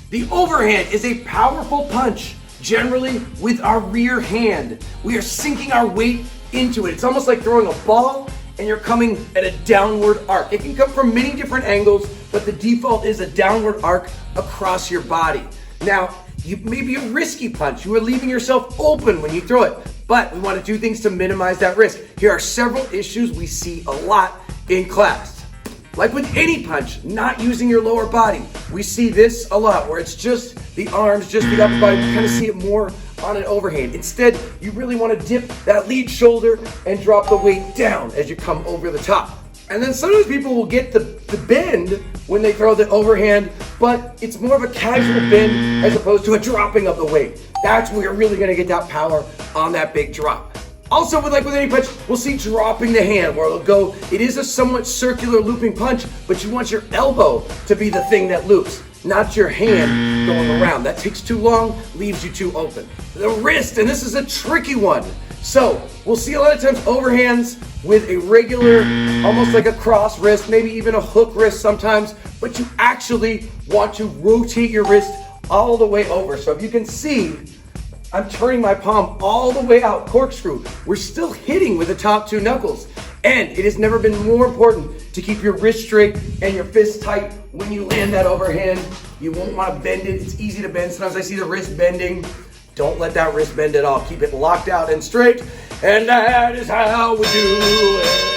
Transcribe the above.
The overhand is a powerful punch, generally with our rear hand. We are sinking our weight into it. It's almost like throwing a ball and you're coming at a downward arc. It can come from many different angles, but the default is a downward arc across your body. Now, you may be a risky punch. You are leaving yourself open when you throw it, but we want to do things to minimize that risk. Here are several issues we see a lot in class. Like with any punch, not using your lower body. We see this a lot where it's just the arms, just the upper body. You kind of see it more on an overhand. Instead, you really want to dip that lead shoulder and drop the weight down as you come over the top. And then sometimes people will get the bend when they throw the overhand, but it's more of a casual bend as opposed to a dropping of the weight. That's where you're really gonna get that power on that big drop. Also, with any punch, we'll see dropping the hand where it'll go, it is a somewhat circular looping punch, but you want your elbow to be the thing that loops, not your hand going around. That takes too long, leaves you too open. The wrist, and this is a tricky one. So, we'll see a lot of times overhands with a regular, almost like a cross wrist, maybe even a hook wrist sometimes, but you actually want to rotate your wrist all the way over. So if you can see, I'm turning my palm all the way out, corkscrew. We're still hitting with the top two knuckles. And it has never been more important to keep your wrist straight and your fist tight when you land that overhand. You won't want to bend it. It's easy to bend. Sometimes I see the wrist bending. Don't let that wrist bend at all. Keep it locked out and straight. And that is how we do it.